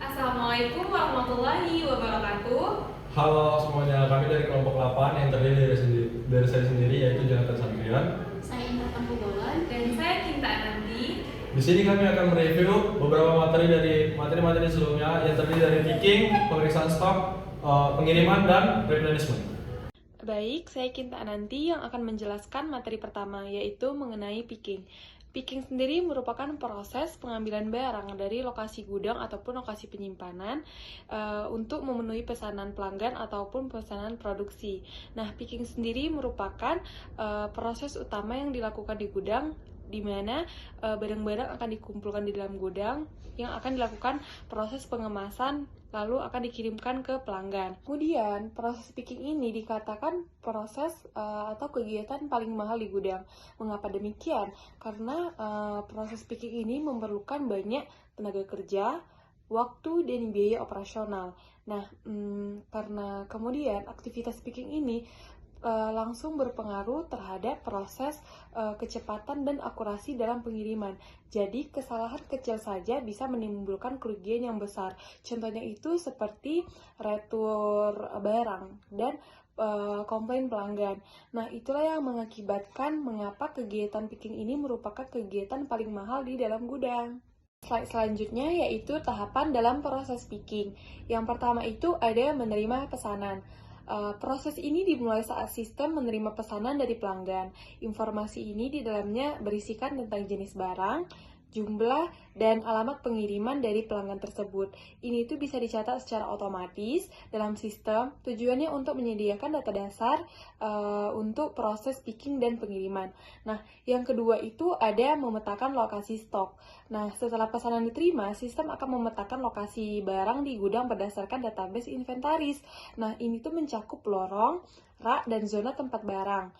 Assalamualaikum warahmatullahi wabarakatuh. Halo semuanya, kami dari kelompok 8 yang terdiri dari saya sendiri yaitu Jonathan Sandrian. Saya Indra Tampugolan. Dan saya Kinta Ananti. Di sini kami akan mereview beberapa materi dari materi-materi sebelumnya yang terdiri dari picking, pemeriksaan stok, pengiriman dan replenishment. Baik, saya Kinta Ananti yang akan menjelaskan materi pertama, yaitu mengenai picking. Picking sendiri merupakan proses pengambilan barang dari lokasi gudang ataupun lokasi penyimpanan untuk memenuhi pesanan pelanggan ataupun pesanan produksi. Nah, picking sendiri merupakan proses utama yang dilakukan di gudang, di mana barang-barang akan dikumpulkan di dalam gudang yang akan dilakukan proses pengemasan lalu akan dikirimkan ke pelanggan. Kemudian, proses picking ini dikatakan proses atau kegiatan paling mahal di gudang. Mengapa demikian? Karena proses picking ini memerlukan banyak tenaga kerja, waktu, dan biaya operasional. Nah, karena kemudian aktivitas picking ini langsung berpengaruh terhadap proses kecepatan dan akurasi dalam pengiriman. Jadi, kesalahan kecil saja bisa menimbulkan kerugian yang besar. Contohnya itu seperti retur barang dan komplain pelanggan. Nah, itulah yang mengakibatkan mengapa kegiatan picking ini merupakan kegiatan paling mahal di dalam gudang. Slide selanjutnya yaitu tahapan dalam proses picking. Yang pertama itu ada menerima pesanan. Proses ini dimulai saat sistem menerima pesanan dari pelanggan. Informasi ini di dalamnya berisikan tentang jenis barang, jumlah, dan alamat pengiriman dari pelanggan tersebut. Ini itu bisa dicatat secara otomatis dalam sistem. Tujuannya untuk menyediakan data dasar untuk proses picking dan pengiriman. Nah, yang kedua itu ada memetakan lokasi stok. Nah, setelah pesanan diterima, sistem akan memetakan lokasi barang di gudang berdasarkan database inventaris. Nah, ini tuh mencakup lorong, rak, dan zona tempat barang.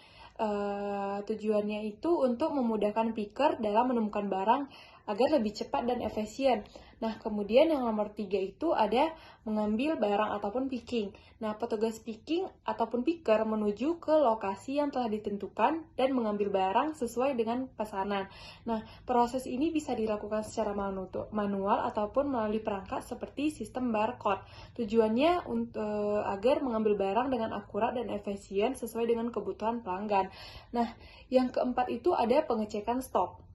Tujuannya itu untuk memudahkan picker dalam menemukan barang agar lebih cepat dan efisien. Nah, kemudian yang nomor 3 itu ada mengambil barang ataupun picking. Nah, petugas picking ataupun picker menuju ke lokasi yang telah ditentukan dan mengambil barang sesuai dengan pesanan. Nah, proses ini bisa dilakukan secara manual ataupun melalui perangkat seperti sistem barcode. Tujuannya agar mengambil barang dengan akurat dan efisien sesuai dengan kebutuhan pelanggan. Nah, yang keempat itu ada pengecekan stok.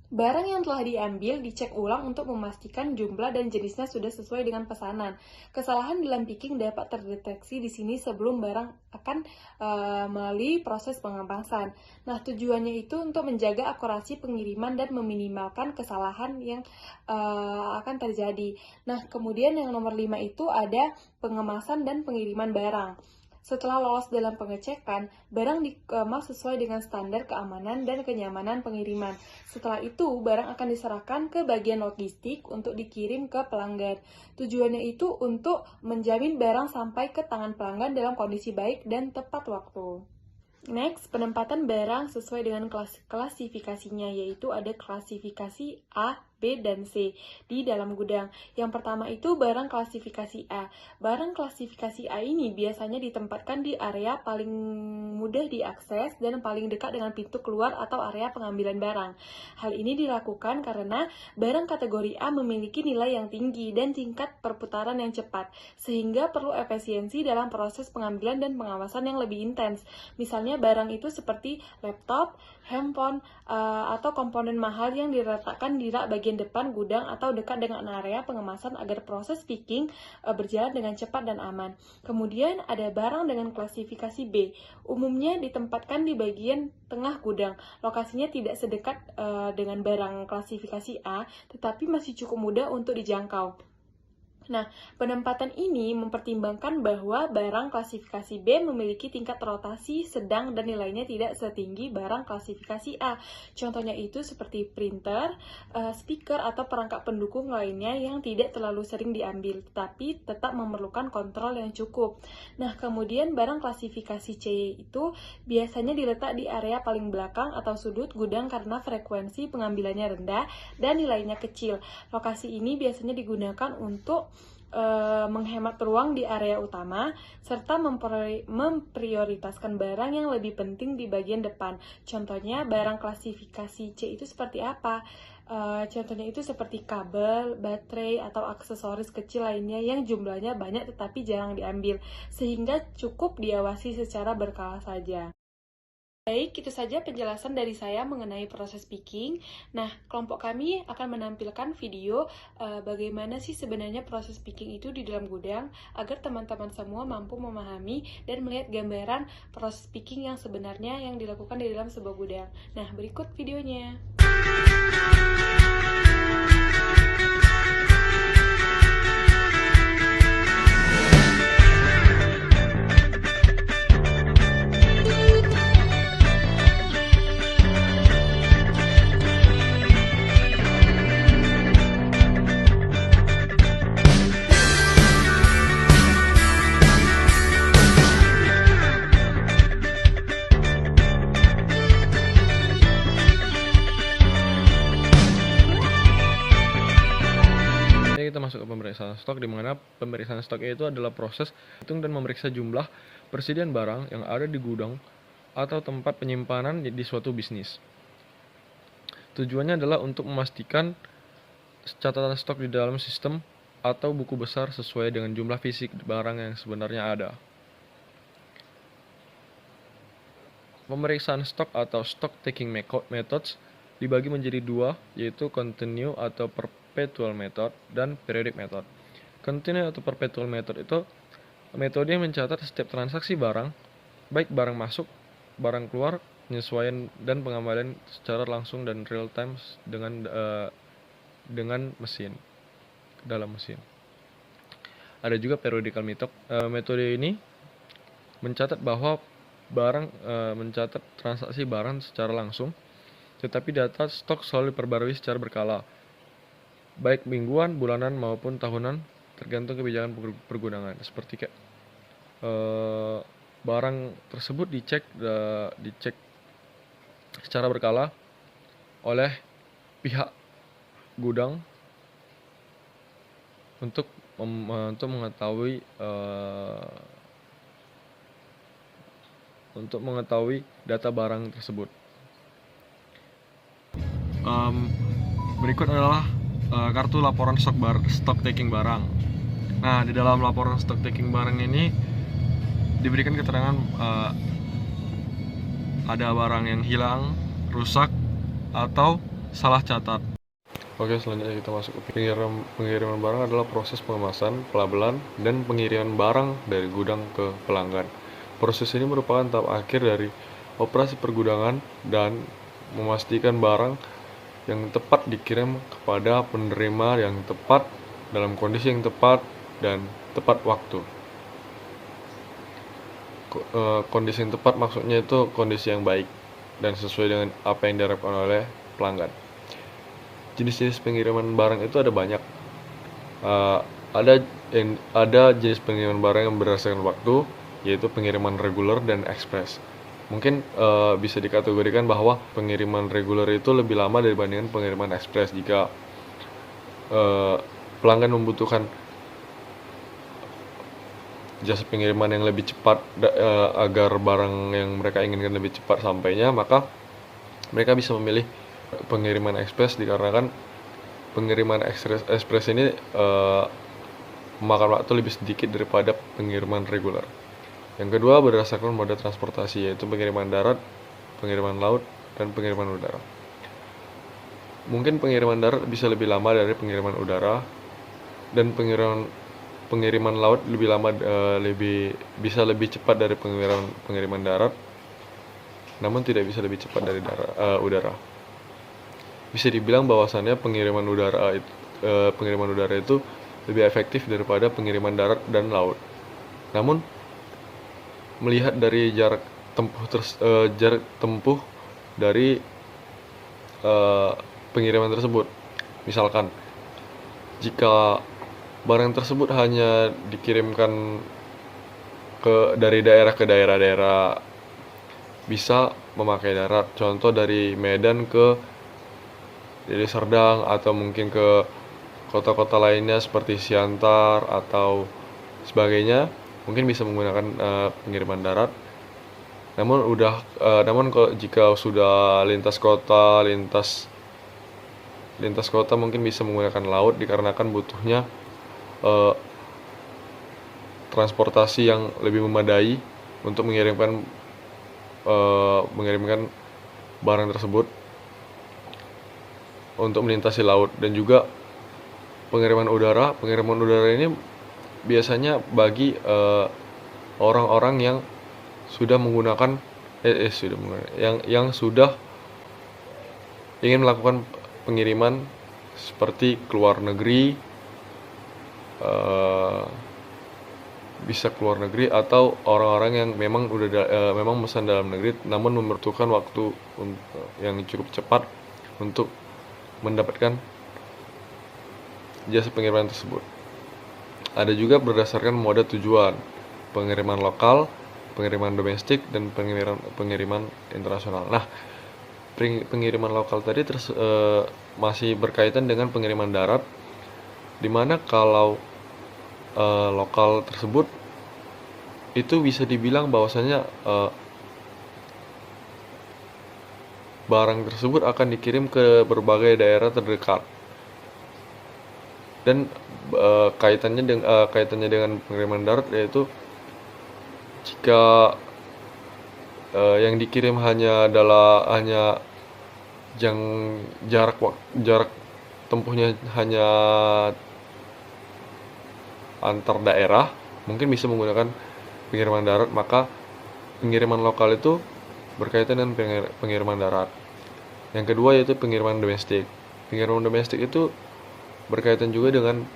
Barang yang telah diambil dicek ulang untuk memastikan jumlah dan jenisnya sudah sesuai dengan pesanan. Kesalahan dalam picking dapat terdeteksi di sini sebelum barang akan melalui proses pengemasan. Nah, tujuannya itu untuk menjaga akurasi pengiriman dan meminimalkan kesalahan yang akan terjadi. Nah, kemudian yang nomor 5 itu ada pengemasan dan pengiriman barang. Setelah lolos dalam pengecekan, barang dikemas sesuai dengan standar keamanan dan kenyamanan pengiriman. Setelah itu, barang akan diserahkan ke bagian logistik untuk dikirim ke pelanggan. Tujuannya itu untuk menjamin barang sampai ke tangan pelanggan dalam kondisi baik dan tepat waktu. Next, penempatan barang sesuai dengan klasifikasinya, yaitu ada klasifikasi A, B, dan C di dalam gudang. Yang pertama itu barang klasifikasi A. Barang klasifikasi A ini biasanya ditempatkan di area paling mudah diakses dan paling dekat dengan pintu keluar atau area pengambilan barang. Hal ini dilakukan karena barang kategori A memiliki nilai yang tinggi dan tingkat perputaran yang cepat, sehingga perlu efisiensi dalam proses pengambilan dan pengawasan yang lebih intens. Misalnya barang itu seperti laptop, handphone, atau komponen mahal yang diletakkan di rak bagian depan gudang atau dekat dengan area pengemasan agar proses picking berjalan dengan cepat dan aman. Kemudian ada barang dengan klasifikasi B. Umumnya ditempatkan di bagian tengah gudang. Lokasinya tidak sedekat dengan barang klasifikasi A, tetapi masih cukup mudah untuk dijangkau. Nah, penempatan ini mempertimbangkan bahwa barang klasifikasi B memiliki tingkat rotasi sedang dan nilainya tidak setinggi barang klasifikasi A. Contohnya itu seperti printer, speaker, atau perangkat pendukung lainnya yang tidak terlalu sering diambil, tetapi tetap memerlukan kontrol yang cukup. Nah, kemudian barang klasifikasi C itu biasanya diletak di area paling belakang atau sudut gudang karena frekuensi pengambilannya rendah dan nilainya kecil. Lokasi ini biasanya digunakan untuk menghemat ruang di area utama, serta memprioritaskan barang yang lebih penting di bagian depan. Contohnya, barang klasifikasi C itu seperti apa? Contohnya itu seperti kabel, baterai, atau aksesoris kecil lainnya yang jumlahnya banyak tetapi jarang diambil, sehingga cukup diawasi secara berkala saja. Baik, itu saja penjelasan dari saya mengenai proses picking. Nah, kelompok kami akan menampilkan video bagaimana sih sebenarnya proses picking itu di dalam gudang agar teman-teman semua mampu memahami dan melihat gambaran proses picking yang sebenarnya yang dilakukan di dalam sebuah gudang. Nah, berikut videonya. Kita masuk ke pemeriksaan stok, di mana pemeriksaan stok itu adalah proses hitung dan memeriksa jumlah persediaan barang yang ada di gudang atau tempat penyimpanan di suatu bisnis. Tujuannya adalah untuk memastikan catatan stok di dalam sistem atau buku besar sesuai dengan jumlah fisik barang yang sebenarnya ada. Pemeriksaan stok atau stock taking methods dibagi menjadi dua, yaitu continue atau perpetual method dan periodic method. Continue atau perpetual method itu metode yang mencatat setiap transaksi barang, baik barang masuk, barang keluar, penyesuaian dan pengembalian secara langsung dan real time dengan mesin, dalam mesin. Ada juga periodical method. Metode ini mencatat bahwa mencatat transaksi barang secara langsung, tetapi data stok selalu diperbarui secara berkala, baik mingguan, bulanan maupun tahunan, tergantung kebijakan pergudangan. Seperti kayak barang tersebut dicek secara berkala oleh pihak gudang untuk mengetahui data barang tersebut. Berikut adalah kartu laporan stock taking barang. Nah, di dalam laporan stock taking barang ini diberikan keterangan ada barang yang hilang, rusak, atau salah catat. Oke, selanjutnya kita masuk ke pengiriman barang adalah proses pengemasan, pelabelan, dan pengiriman barang dari gudang ke pelanggan. Proses ini merupakan tahap akhir dari operasi pergudangan dan memastikan barang yang tepat dikirim kepada penerima yang tepat, dalam kondisi yang tepat, dan tepat waktu. Kondisi yang tepat maksudnya itu kondisi yang baik dan sesuai dengan apa yang diharapkan oleh pelanggan. Jenis-jenis pengiriman barang itu ada banyak. Ada jenis pengiriman barang yang berdasarkan waktu, yaitu pengiriman reguler dan ekspres. Mungkin bisa dikategorikan bahwa pengiriman reguler itu lebih lama dibandingkan pengiriman ekspres jika pelanggan membutuhkan jasa pengiriman yang lebih cepat agar barang yang mereka inginkan lebih cepat sampainya, maka mereka bisa memilih pengiriman ekspres dikarenakan pengiriman ekspres ini memakan waktu lebih sedikit daripada pengiriman reguler. Yang kedua, berdasarkan moda transportasi, yaitu pengiriman darat, pengiriman laut, dan pengiriman udara. Mungkin pengiriman darat bisa lebih lama dari pengiriman udara, dan pengiriman laut bisa lebih cepat dari pengiriman darat, namun tidak bisa lebih cepat dari udara. Bisa dibilang bahwasannya pengiriman udara itu lebih efektif daripada pengiriman darat dan laut. Namun melihat dari jarak tempuh dari pengiriman tersebut, misalkan jika barang tersebut hanya dikirimkan dari daerah ke daerah, bisa memakai darat. Contoh dari Medan ke Deli Serdang, atau mungkin ke kota-kota lainnya seperti Siantar atau sebagainya, mungkin bisa menggunakan pengiriman darat. Namun jika sudah lintas kota, lintas lintas kota mungkin bisa menggunakan laut dikarenakan butuhnya eh, transportasi yang lebih memadai untuk mengirimkan barang tersebut untuk melintasi laut. Dan juga pengiriman udara ini biasanya bagi orang-orang yang sudah menggunakan yang sudah ingin melakukan pengiriman seperti keluar negeri, bisa keluar negeri, atau orang-orang yang memang memang memesan dalam negeri namun membutuhkan waktu yang cukup cepat untuk mendapatkan jasa pengiriman tersebut. Ada juga berdasarkan mode tujuan, pengiriman lokal, pengiriman domestik, dan pengiriman internasional. Nah, pengiriman lokal tadi masih berkaitan dengan pengiriman darat, dimana kalau lokal tersebut itu bisa dibilang bahwasanya barang tersebut akan dikirim ke berbagai daerah terdekat, dan kaitannya dengan pengiriman darat yaitu jika yang dikirim hanya jarak tempuhnya hanya antar daerah, mungkin bisa menggunakan pengiriman darat, maka pengiriman lokal itu berkaitan dengan pengiriman darat. Yang kedua yaitu pengiriman domestik. Pengiriman domestik itu berkaitan juga dengan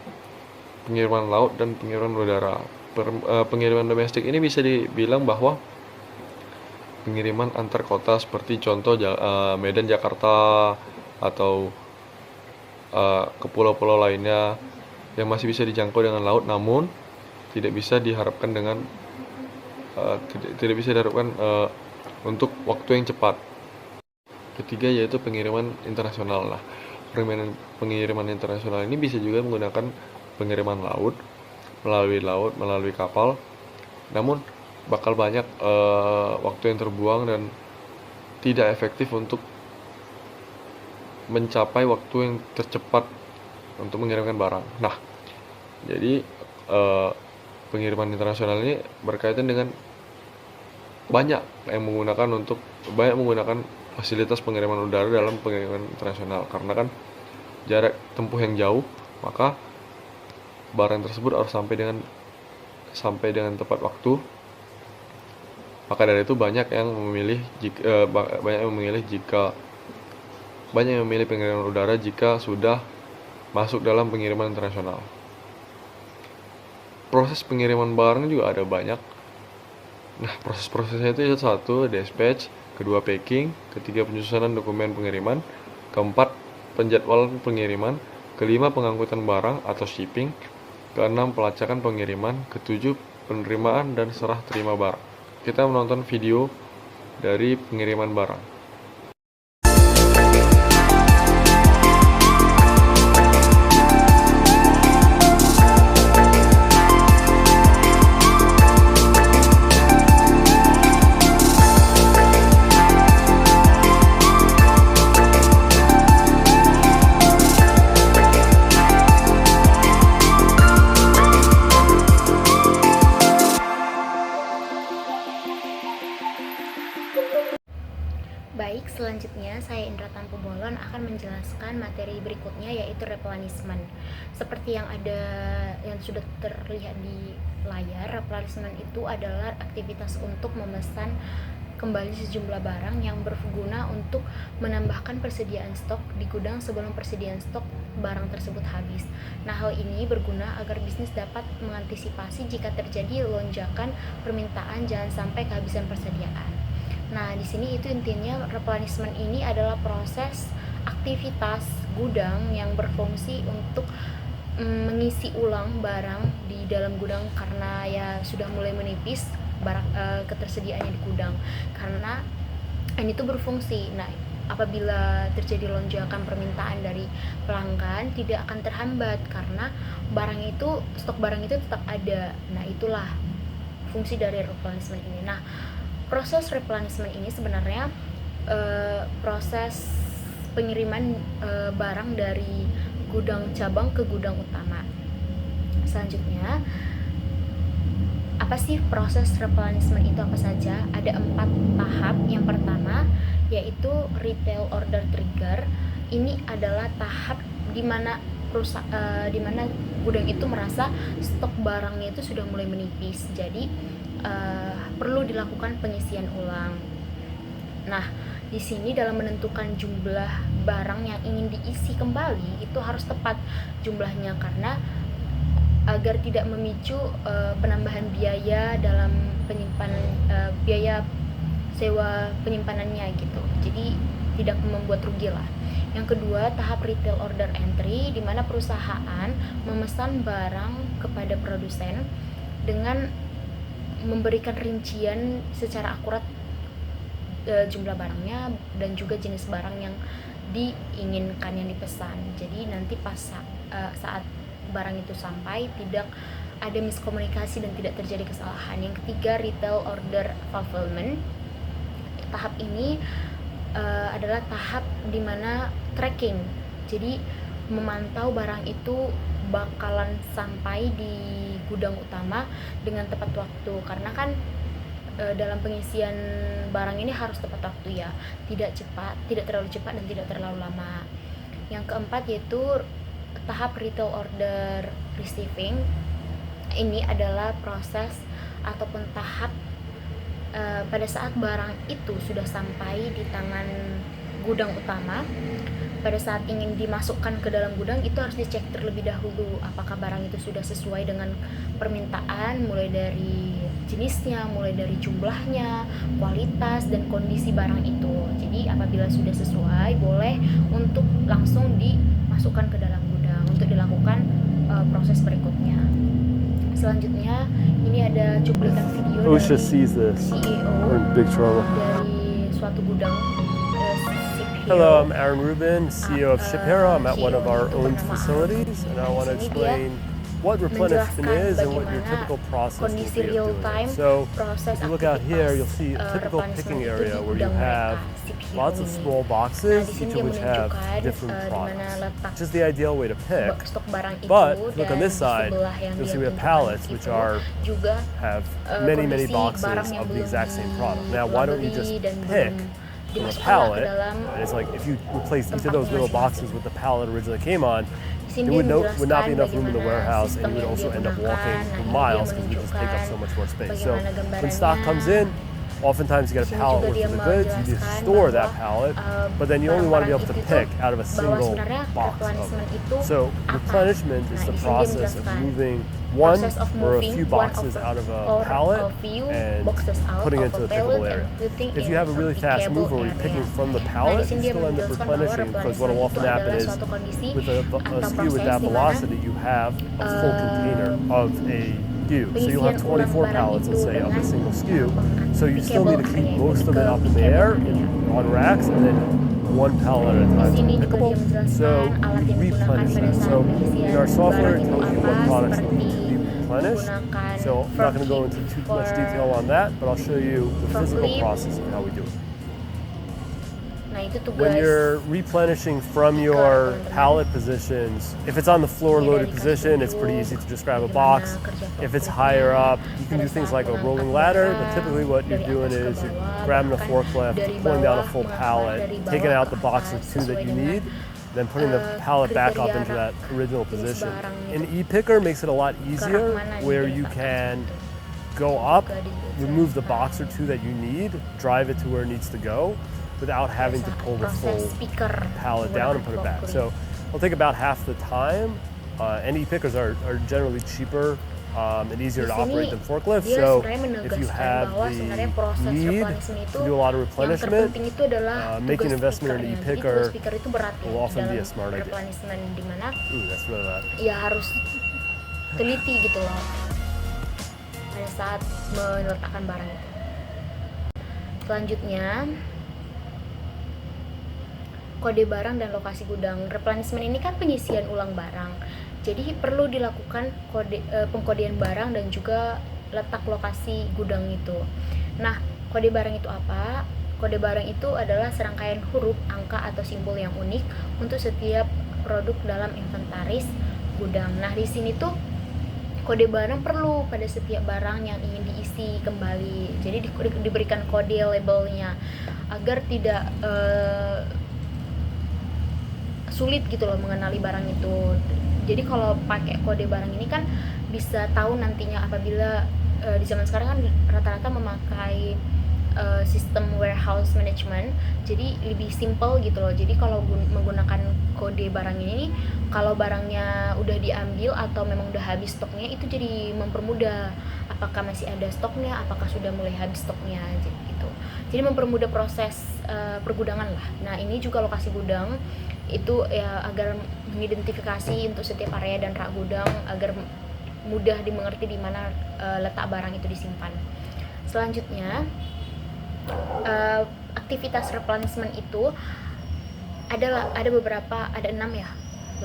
pengiriman laut dan pengiriman udara. Pengiriman domestik ini bisa dibilang bahwa pengiriman antar kota, seperti contoh Medan Jakarta, atau ke pulau-pulau lainnya yang masih bisa dijangkau dengan laut, namun tidak bisa diharapkan untuk waktu yang cepat. Ketiga yaitu pengiriman internasional. Nah, pengiriman internasional ini bisa juga menggunakan pengiriman melalui kapal, namun bakal banyak waktu yang terbuang dan tidak efektif untuk mencapai waktu yang tercepat untuk mengirimkan barang. Nah, jadi pengiriman internasional ini berkaitan dengan banyak menggunakan fasilitas pengiriman udara dalam pengiriman internasional, karena kan jarak tempuh yang jauh, maka barang tersebut harus sampai dengan tepat waktu. Maka dari itu banyak yang memilih pengiriman udara jika sudah masuk dalam pengiriman internasional. Proses pengiriman barang juga ada banyak. Nah, proses-prosesnya itu satu, dispatch, kedua packing, ketiga penyusunan dokumen pengiriman, keempat penjadwalan pengiriman, kelima pengangkutan barang atau shipping, keenam pelacakan pengiriman, ketujuh penerimaan dan serah terima barang. Kita menonton video dari pengiriman barang. Baik, selanjutnya saya Indra Tanpa Bolon akan menjelaskan materi berikutnya, yaitu replenishment. Seperti yang sudah terlihat di layar, replenishment itu adalah aktivitas untuk memesan kembali sejumlah barang yang berguna untuk menambahkan persediaan stok di gudang sebelum persediaan stok barang tersebut habis. Nah, hal ini berguna agar bisnis dapat mengantisipasi jika terjadi lonjakan permintaan, jangan sampai kehabisan persediaan. Nah, di sini itu intinya replenishment ini adalah proses aktivitas gudang yang berfungsi untuk mengisi ulang barang di dalam gudang karena ya sudah mulai menipis ketersediaannya di gudang. Karena ini tuh berfungsi. Nah, apabila terjadi lonjakan permintaan dari pelanggan tidak akan terhambat karena stok barang itu tetap ada. Nah, itulah fungsi dari replenishment ini. Nah, proses replenishment ini sebenarnya proses pengiriman barang dari gudang cabang ke gudang utama. Selanjutnya, apa sih proses replenishment itu apa saja? Ada 4 tahap. Yang pertama yaitu retail order trigger. Ini adalah tahap di mana gudang itu merasa stok barangnya itu sudah mulai menipis, jadi perlu dilakukan pengisian ulang. Nah, di sini dalam menentukan jumlah barang yang ingin diisi kembali itu harus tepat jumlahnya, karena agar tidak memicu penambahan biaya dalam penyimpanan, biaya sewa penyimpanannya gitu. Jadi tidak membuat rugi lah. Yang kedua, tahap retail order entry, di mana perusahaan memesan barang kepada produsen dengan memberikan rincian secara akurat jumlah barangnya dan juga jenis barang yang diinginkan yang dipesan. Jadi nanti pas saat barang itu sampai tidak ada miskomunikasi dan tidak terjadi kesalahan. Yang ketiga, retail order fulfillment. Tahap ini adalah tahap dimana tracking, jadi memantau barang itu bakalan sampai di gudang utama dengan tepat waktu, karena kan dalam pengisian barang ini harus tepat waktu ya, tidak terlalu cepat dan tidak terlalu lama. Yang keempat yaitu tahap retail order receiving. Ini adalah proses ataupun tahap pada saat barang itu sudah sampai di tangan gudang utama. Pada saat ingin dimasukkan ke dalam gudang itu harus dicek terlebih dahulu apakah barang itu sudah sesuai dengan permintaan, mulai dari jenisnya, mulai dari jumlahnya, kualitas dan kondisi barang itu. Jadi apabila sudah sesuai, boleh untuk langsung dimasukkan ke dalam gudang untuk dilakukan proses berikutnya. Selanjutnya ini ada cuplikan video OSHA dari sees this. CEO We're in big trouble. dari suatu gudang Ship Hello, Hero. I'm Aaron Rubin, CEO of Ship Hero. I'm at one of our owned facilities, and I want to explain what replenishment is and what your typical process will kondisi be of real doing time it. So, proses if you look out here, aktivitas, you'll see a typical picking replenishment area itu di where you gudang have mereka, Ship Hero lots of ini. small Nah, boxes, di sini each dia of which have menunjukkan different di mana products, letak which is the ideal way to pick. stok barang itu, But if you look on dan this di side, sebelah yang you'll dia see we have tunjukkan pallets, which itu are juga have many kondisi boxes barang yang of the belum exact same product. Now, why don't you just dilabeli dan pick belum from a dimasukkan ke pallet? dalam And it's like if you replace each of tempatnya those little masing-masing. boxes with the pallet originally came on, Di sini there dia would not be menjelaskan enough room in the bagaimana warehouse, and sistem you would yang also dia end up walking gunakan. Nah, for ini dia miles because it would just take up so menunjukkan much more space. So bagaimana when stock comes in, oftentimes you get a Di sini pallet juga worth dia of the goods, you just menjelaskan store that bahwa, pallet, but then you only want to be able to barang-barang pick itu out of a bahwa single sebenarnya box of replenishment it. itu So apa? replenishment is Nah, the di sini dia process of menjelaskan moving one process of or a moving few one boxes of out of a or pallet a few and boxes out putting it of into a a pickable pallet area. and putting If you in have a really fast pickable move where you're picking area. from the Nah, pallet, di sini you dia still end up menjelaskan bahwa replenishing because what will replenishment often itu happen adalah is suatu kondisi with a atau SKU with proses that di mana velocity, you have a full container of a SKU. So you'll have pengisian 24 ulang barang pallets, let's itu say, of a dengan single SKU. So you still pickable need to keep area, most of it ke up in the pickable air area. on racks, and then one pallet at a Di time sini is juga pickable. dia menjelaskan So alat you yang digunakan replenish pada that. saat So pengisian in our software, barang it itu tells you apa, what products need seperti to be replenished. menggunakan So I'm not going to go into too much for- detail on that, but I'll show you the physical forklift. process of how we do it. Nah, itu tugas When you're replenishing from your pallet positions, if it's on the floor loaded position, it's pretty easy to just grab a box. If it's higher up, you can do things like a rolling ladder, but typically what you're doing is you're grabbing a forklift, pulling down a full pallet, taking out the box or two that you need, then putting the pallet back up into that original position. An e-picker makes it a lot easier where you can go up, remove the box or two that you need, drive it to where it needs to go, without having to pull the full proses speaker pallet down and put it back. So it'll take about half the time. And e-pickers are generally cheaper and easier to Di sini, operate than forklifts. dia So sebenarnya if you menegaskan have bahwa sebenarnya proses the need replenishment itu to do a lot of yang replenishment, terpenting itu adalah making tugas investment in an speakernya. Jadi e-picker tugas speaker itu berat ya will often be a dalam smart idea. replenishment, di mana that's really loud. ya harus teliti gitu loh pada saat meletakkan barang itu. Selanjutnya, kode barang dan lokasi gudang. Replenishment ini kan pengisian ulang barang. Jadi perlu dilakukan pengkodean barang dan juga letak lokasi gudang itu. Nah, kode barang itu apa? Kode barang itu adalah serangkaian huruf, angka, atau simbol yang unik untuk setiap produk dalam inventaris gudang. Nah, di sini tuh kode barang perlu pada setiap barang yang ingin diisi kembali. Jadi diberikan kode labelnya agar tidak sulit gitu loh mengenali barang itu. Jadi kalau pakai kode barang ini kan bisa tahu nantinya apabila di zaman sekarang kan rata-rata memakai sistem warehouse management, jadi lebih simple gitu loh. Jadi kalau menggunakan kode barang ini, kalau barangnya udah diambil atau memang udah habis stoknya, itu jadi mempermudah apakah masih ada stoknya, apakah sudah mulai habis stoknya gitu. Jadi mempermudah proses pergudangan lah. Nah, ini juga lokasi gudang itu ya agar mengidentifikasi untuk setiap area dan rak gudang agar mudah dimengerti di mana letak barang itu disimpan. Selanjutnya, aktivitas replenishment itu ada beberapa, ada 6 ya,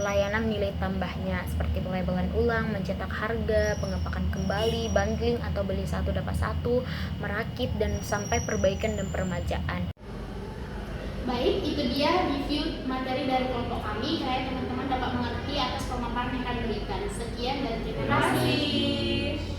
layanan nilai tambahnya seperti pelabelan ulang, mencetak harga, pengepakan kembali, bundling atau beli satu dapat satu, merakit, dan sampai perbaikan dan peremajaan. Baik, itu dia review materi dari kelompok kami. Kiranya teman-teman dapat mengerti atas pemaparan yang kami berikan. Sekian dan terima kasih.